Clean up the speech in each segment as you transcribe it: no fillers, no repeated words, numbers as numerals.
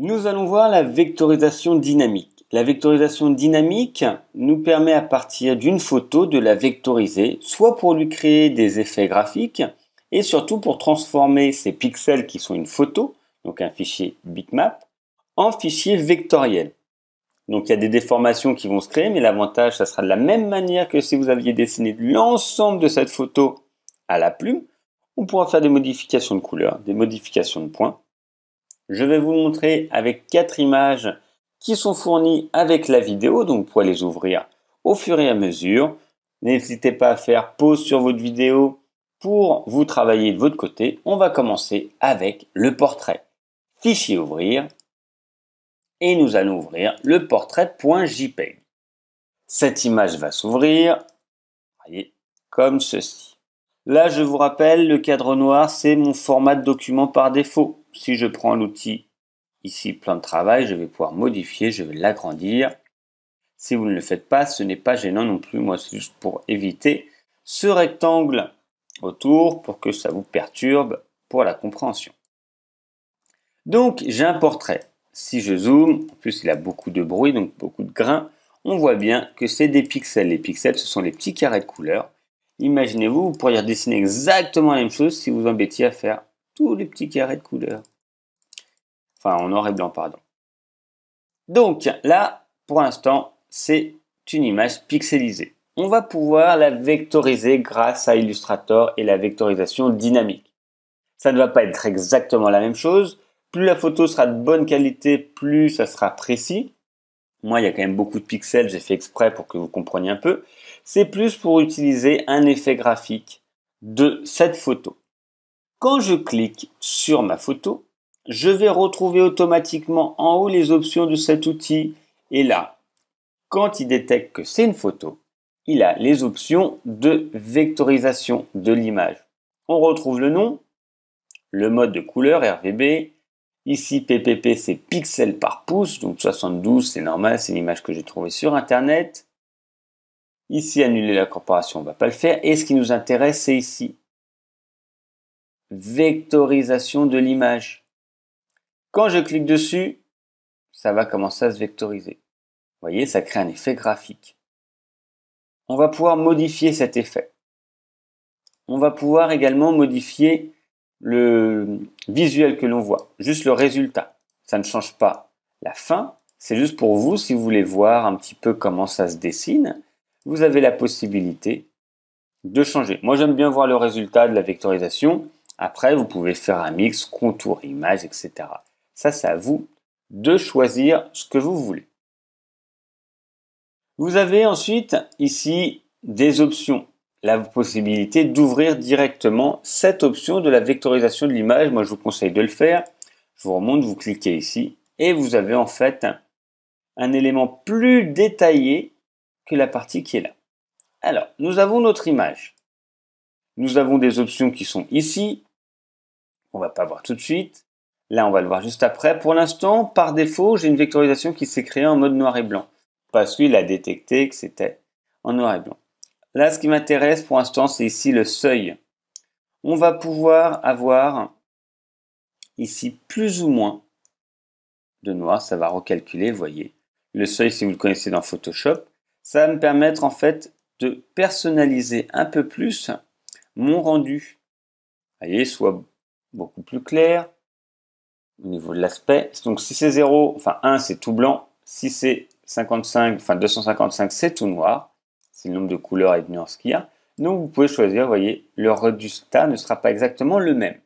Nous allons voir la vectorisation dynamique. La vectorisation dynamique nous permet à partir d'une photo de la vectoriser, soit pour lui créer des effets graphiques et surtout pour transformer ces pixels qui sont une photo, donc un fichier bitmap, en fichier vectoriel. Donc il y a des déformations qui vont se créer, mais l'avantage, ça sera de la même manière que si vous aviez dessiné l'ensemble de cette photo à la plume. On pourra faire des modifications de couleurs, des modifications de points. Je vais vous montrer avec 4 images qui sont fournies avec la vidéo, donc vous pourrez les ouvrir au fur et à mesure. N'hésitez pas à faire pause sur votre vidéo pour vous travailler de votre côté. On va commencer avec le portrait. Fichier ouvrir et nous allons ouvrir le portrait.jpg. Cette image va s'ouvrir, voyez, comme ceci. Là, je vous rappelle, le cadre noir, c'est mon format de document par défaut. Si je prends l'outil ici, plan de travail, je vais pouvoir modifier, je vais l'agrandir. Si vous ne le faites pas, ce n'est pas gênant non plus. Moi, c'est juste pour éviter ce rectangle autour pour que ça vous perturbe pour la compréhension. Donc, j'ai un portrait. Si je zoome, en plus il a beaucoup de bruit, donc beaucoup de grains, on voit bien que c'est des pixels. Les pixels, ce sont les petits carrés de couleur. Imaginez-vous, vous pourriez dessiner exactement la même chose si vous embêtiez à faire tous les petits carrés de couleur. Enfin, en noir et blanc, pardon. Donc là, pour l'instant, c'est une image pixelisée. On va pouvoir la vectoriser grâce à Illustrator et la vectorisation dynamique. Ça ne va pas être exactement la même chose. Plus la photo sera de bonne qualité, plus ça sera précis. Moi, il y a quand même beaucoup de pixels, j'ai fait exprès pour que vous compreniez un peu. C'est plus pour utiliser un effet graphique de cette photo. Quand je clique sur ma photo, je vais retrouver automatiquement en haut les options de cet outil. Et là, quand il détecte que c'est une photo, il a les options de vectorisation de l'image. On retrouve le nom, le mode de couleur RGB. Ici, PPP, c'est pixels par pouce, donc 72, c'est normal, c'est une image que j'ai trouvée sur Internet. Ici, annuler la corporation, on ne va pas le faire. Et ce qui nous intéresse, c'est ici, vectorisation de l'image. Quand je clique dessus, ça va commencer à se vectoriser. Vous voyez, ça crée un effet graphique. On va pouvoir modifier cet effet. On va pouvoir également modifier le visuel que l'on voit, juste le résultat. Ça ne change pas la fin, c'est juste pour vous, si vous voulez voir un petit peu comment ça se dessine, vous avez la possibilité de changer. Moi, j'aime bien voir le résultat de la vectorisation. Après, vous pouvez faire un mix, contour, image, etc. Ça, c'est à vous de choisir ce que vous voulez. Vous avez ensuite ici des options. La possibilité d'ouvrir directement cette option de la vectorisation de l'image. Moi, je vous conseille de le faire. Je vous remonte, vous cliquez ici et vous avez en fait un élément plus détaillé que la partie qui est là. Alors, nous avons notre image. Nous avons des options qui sont ici. On va pas voir tout de suite. Là, on va le voir juste après. Pour l'instant, par défaut, j'ai une vectorisation qui s'est créée en mode noir et blanc parce qu'il a détecté que c'était en noir et blanc. Là, ce qui m'intéresse pour l'instant, c'est ici le seuil. On va pouvoir avoir ici plus ou moins de noir. Ça va recalculer, vous voyez. Le seuil, si vous le connaissez dans Photoshop, ça va me permettre en fait de personnaliser un peu plus mon rendu. Vous voyez, soit beaucoup plus clair au niveau de l'aspect. Donc si c'est 0, enfin 1, c'est tout blanc. Si c'est 55, enfin 255, c'est tout noir. C'est le nombre de couleurs et de nuances qu'il y a. Donc vous pouvez choisir, vous voyez, le résultat ne sera pas exactement le même.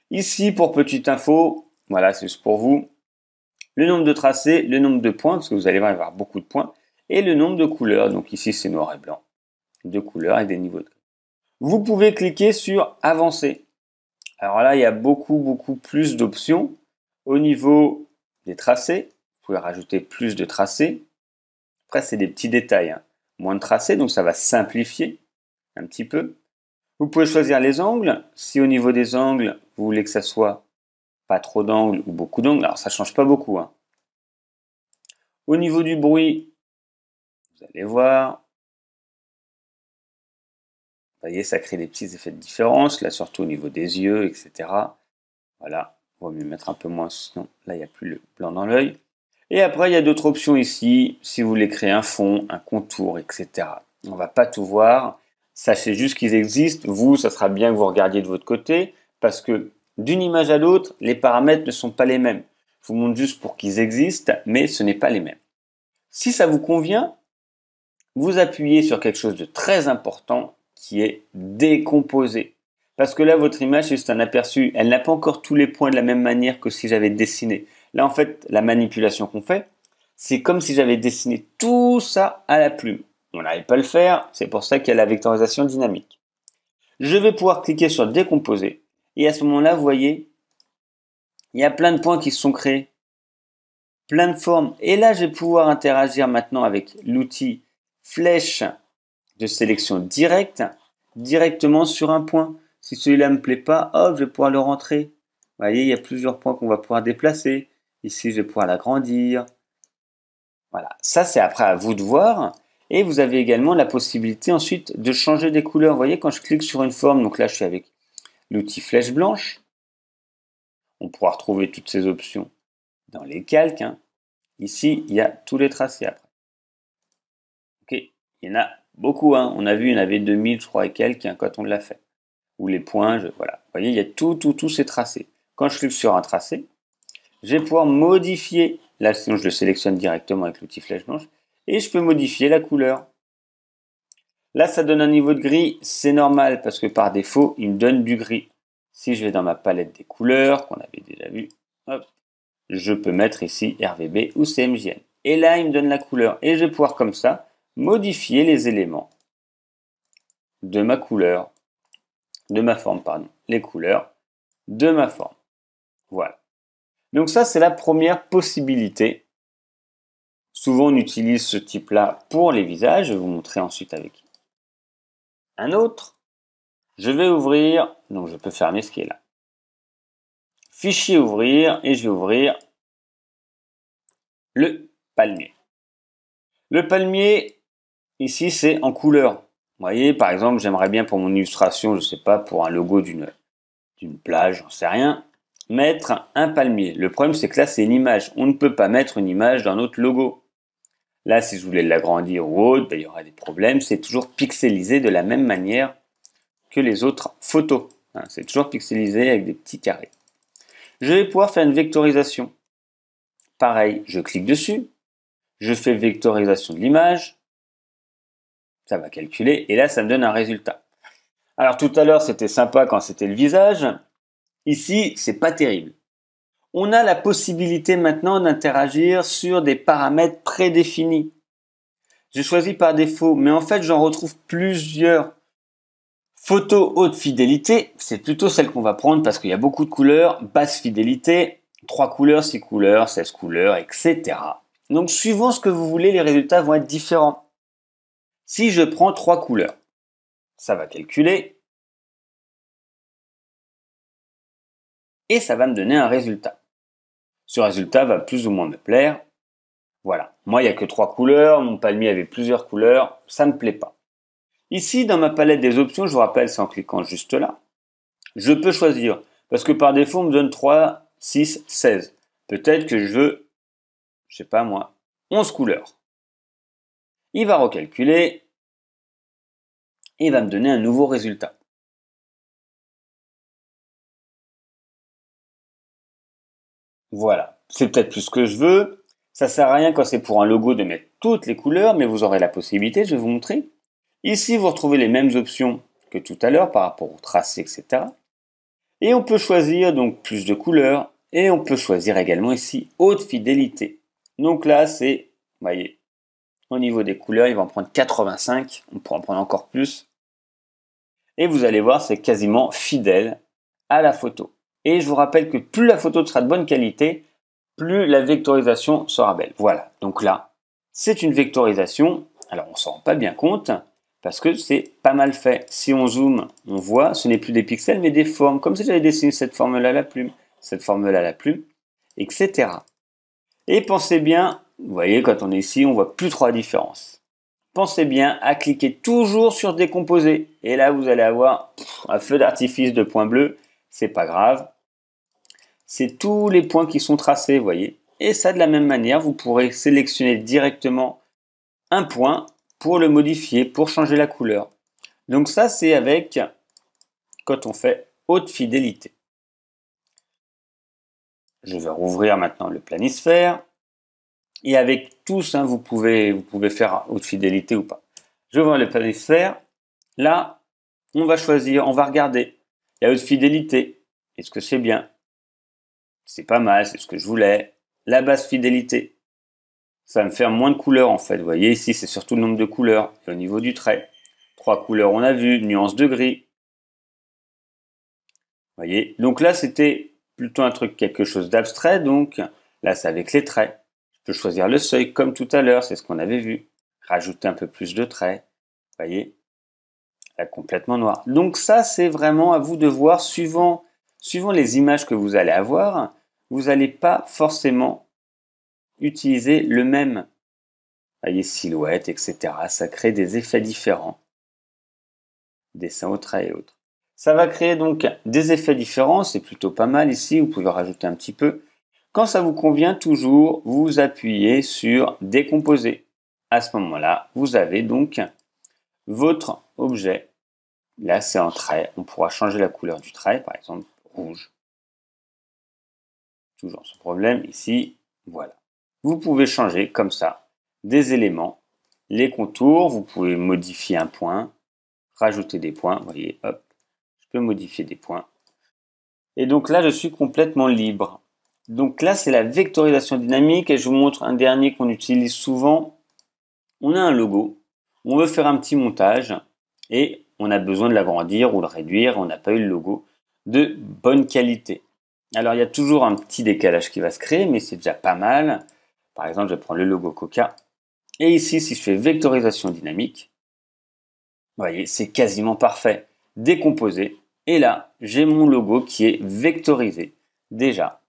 Ici, pour petite info, voilà, c'est juste pour vous, le nombre de tracés, le nombre de points, parce que vous allez voir, il va y avoir beaucoup de points, et le nombre de couleurs. Donc ici, c'est noir et blanc. Deux couleurs et des niveaux de gris. Vous pouvez cliquer sur Avancer. Alors là, il y a beaucoup plus d'options. Au niveau des tracés, vous pouvez rajouter plus de tracés. Après, c'est des petits détails. Moins de tracés, donc ça va simplifier un petit peu. Vous pouvez choisir les angles. Si au niveau des angles, vous voulez que ça soit pas trop d'angles ou beaucoup d'angles, alors ça change pas beaucoup. Au niveau du bruit, vous allez voir. Vous voyez, ça crée des petits effets de différence, là surtout au niveau des yeux, etc. Voilà. On va mieux mettre un peu moins, sinon là il n'y a plus le blanc dans l'œil. Et après il y a d'autres options ici, si vous voulez créer un fond, un contour, etc. On va pas tout voir. Sachez juste qu'ils existent. Vous, ça sera bien que vous regardiez de votre côté, parce que d'une image à l'autre, les paramètres ne sont pas les mêmes. Je vous montre juste pour qu'ils existent, mais ce n'est pas les mêmes. Si ça vous convient, vous appuyez sur quelque chose de très important qui est décomposer. Parce que là, votre image, c'est juste un aperçu. Elle n'a pas encore tous les points de la même manière que si j'avais dessiné. Là, en fait, la manipulation qu'on fait, c'est comme si j'avais dessiné tout ça à la plume. On n'arrive pas à le faire, c'est pour ça qu'il y a la vectorisation dynamique. Je vais pouvoir cliquer sur décomposer. Et à ce moment-là, vous voyez, il y a plein de points qui se sont créés. Plein de formes. Et là, je vais pouvoir interagir maintenant avec l'outil flèche de sélection directe, directement sur un point. Si celui-là ne me plaît pas, hop, je vais pouvoir le rentrer. Vous voyez, il y a plusieurs points qu'on va pouvoir déplacer. Ici, je vais pouvoir l'agrandir. Voilà, ça c'est après à vous de voir. Et vous avez également la possibilité ensuite de changer des couleurs. Vous voyez, quand je clique sur une forme, donc là je suis avec l'outil flèche blanche. On pourra retrouver toutes ces options dans les calques. Ici, il y a tous les tracés après. Ok, il y en a beaucoup. On a vu, il y en avait 2000, je crois, et quelques quand on l'a fait. Ou les points, voilà. Vous voyez, il y a tous ces tracés. Quand je clique sur un tracé, je vais pouvoir modifier. Là, sinon, je le sélectionne directement avec l'outil flèche blanche. Et je peux modifier la couleur. Là, ça donne un niveau de gris. C'est normal parce que par défaut, il me donne du gris. Si je vais dans ma palette des couleurs, qu'on avait déjà vu, hop, je peux mettre ici RVB ou CMJN. Et là, il me donne la couleur. Et je vais pouvoir comme ça modifier les éléments de ma couleur, de ma forme, pardon, les couleurs de ma forme. Voilà. Donc ça, c'est la première possibilité. Souvent, on utilise ce type-là pour les visages. Je vais vous montrer ensuite avec un autre. Je vais ouvrir, donc je peux fermer ce qui est là. Fichier ouvrir, et je vais ouvrir le palmier. Le palmier, ici, c'est en couleur. Vous voyez, par exemple, j'aimerais bien pour mon illustration, je ne sais pas, pour un logo d'une plage, j'en sais rien, mettre un palmier. Le problème, c'est que là, c'est une image. On ne peut pas mettre une image dans notre logo. Là, si je voulais l'agrandir ou autre, il y aura des problèmes. C'est toujours pixelisé de la même manière que les autres photos. C'est toujours pixelisé avec des petits carrés. Je vais pouvoir faire une vectorisation. Pareil, je clique dessus. Je fais vectorisation de l'image. Ça va calculer. Et là, ça me donne un résultat. Alors, tout à l'heure, c'était sympa quand c'était le visage. Ici, c'est pas terrible. On a la possibilité maintenant d'interagir sur des paramètres prédéfinis. J'ai choisi par défaut, mais en fait, j'en retrouve plusieurs. Photo haute fidélité, c'est plutôt celle qu'on va prendre parce qu'il y a beaucoup de couleurs. Basse fidélité, 3 couleurs, 6 couleurs, 16 couleurs, etc. Donc, suivant ce que vous voulez, les résultats vont être différents. Si je prends 3 couleurs, ça va calculer et ça va me donner un résultat. Ce résultat va plus ou moins me plaire. Voilà. Moi, il n'y a que 3 couleurs. Mon palmier avait plusieurs couleurs. Ça ne me plaît pas. Ici, dans ma palette des options, je vous rappelle, c'est en cliquant juste là. Je peux choisir. Parce que par défaut, on me donne 3, 6, 16. Peut-être que je veux, je sais pas moi, 11 couleurs. Il va recalculer. Et il va me donner un nouveau résultat. Voilà. C'est peut-être plus ce que je veux. Ça sert à rien quand c'est pour un logo de mettre toutes les couleurs, mais vous aurez la possibilité, je vais vous montrer. Ici, vous retrouvez les mêmes options que tout à l'heure par rapport au tracé, etc. Et on peut choisir donc plus de couleurs et on peut choisir également ici haute fidélité. Donc là, c'est, vous voyez, au niveau des couleurs, il va en prendre 85, on pourra en prendre encore plus. Et vous allez voir, c'est quasiment fidèle à la photo. Et je vous rappelle que plus la photo sera de bonne qualité, plus la vectorisation sera belle. Voilà, donc là, c'est une vectorisation. Alors, on s'en rend pas bien compte parce que c'est pas mal fait. Si on zoome, on voit, ce n'est plus des pixels, mais des formes. Comme si j'avais dessiné cette forme-là à la plume, cette forme-là à la plume, etc. Et pensez bien, vous voyez, quand on est ici, on voit plus trop la différence. Pensez bien à cliquer toujours sur décomposer. Et là, vous allez avoir un feu d'artifice de points bleus. C'est pas grave. c'est tous les points qui sont tracés, vous voyez. Et ça, de la même manière, vous pourrez sélectionner directement un point pour le modifier, pour changer la couleur. Donc ça, c'est avec quand on fait haute fidélité. Je vais rouvrir maintenant le planisphère. Et avec tous, vous pouvez faire haute fidélité ou pas. Je vois le planisphère. Là, on va choisir, on va regarder. La haute fidélité, est-ce que c'est bien? C'est pas mal, c'est ce que je voulais. La basse fidélité, ça va me faire moins de couleurs en fait. Vous voyez ici, c'est surtout le nombre de couleurs. Et au niveau du trait, 3 couleurs on a vu, nuance de gris. Vous voyez, donc là c'était plutôt un truc, quelque chose d'abstrait. Donc là c'est avec les traits. Je peux choisir le seuil comme tout à l'heure, c'est ce qu'on avait vu. Rajouter un peu plus de traits. Vous voyez, là complètement noir. Donc ça c'est vraiment à vous de voir suivant les images que vous allez avoir. Vous n'allez pas forcément utiliser le même. Vous voyez, silhouette, etc. Ça crée des effets différents. Dessin au trait et autres. Ça va créer donc des effets différents. C'est plutôt pas mal ici. Vous pouvez rajouter un petit peu. Quand ça vous convient, toujours, vous appuyez sur décomposer. À ce moment-là, vous avez donc votre objet. Là, c'est en trait. On pourra changer la couleur du trait, par exemple rouge. Toujours ce problème ici. Voilà. Vous pouvez changer comme ça des éléments, les contours. Vous pouvez modifier un point, rajouter des points. Vous voyez, hop, je peux modifier des points. Et donc là, je suis complètement libre. Donc là, c'est la vectorisation dynamique. Et je vous montre un dernier qu'on utilise souvent. On a un logo. On veut faire un petit montage et on a besoin de l'agrandir ou de réduire. On n'a pas eu le logo de bonne qualité. Alors, il y a toujours un petit décalage qui va se créer, mais c'est déjà pas mal. Par exemple, je vais prendre le logo Coca. Et ici, si je fais vectorisation dynamique, vous voyez, c'est quasiment parfait. Décomposé. Et là, j'ai mon logo qui est vectorisé. Déjà.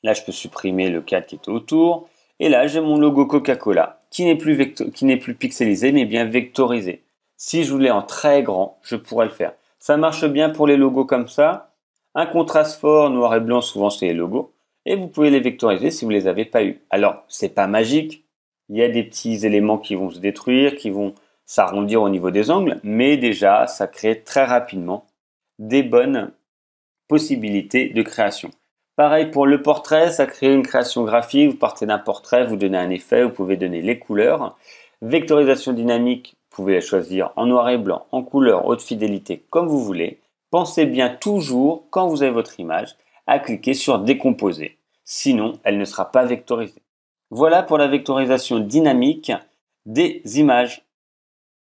Là, je peux supprimer le cadre qui était autour. Et là, j'ai mon logo Coca-Cola qui n'est plus pixelisé, mais bien vectorisé. Si je voulais en très grand, je pourrais le faire. Ça marche bien pour les logos comme ça. Un contraste fort, noir et blanc, souvent c'est les logos. Et vous pouvez les vectoriser si vous ne les avez pas eu. Alors, c'est pas magique. Il y a des petits éléments qui vont se détruire, qui vont s'arrondir au niveau des angles. Mais déjà, ça crée très rapidement des bonnes possibilités de création. Pareil pour le portrait, ça crée une création graphique. Vous partez d'un portrait, vous donnez un effet, vous pouvez donner les couleurs. Vectorisation dynamique, vous pouvez la choisir en noir et blanc, en couleur, haute fidélité, comme vous voulez. Pensez bien toujours, quand vous avez votre image, à cliquer sur décomposer. Sinon, elle ne sera pas vectorisée. Voilà pour la vectorisation dynamique des images.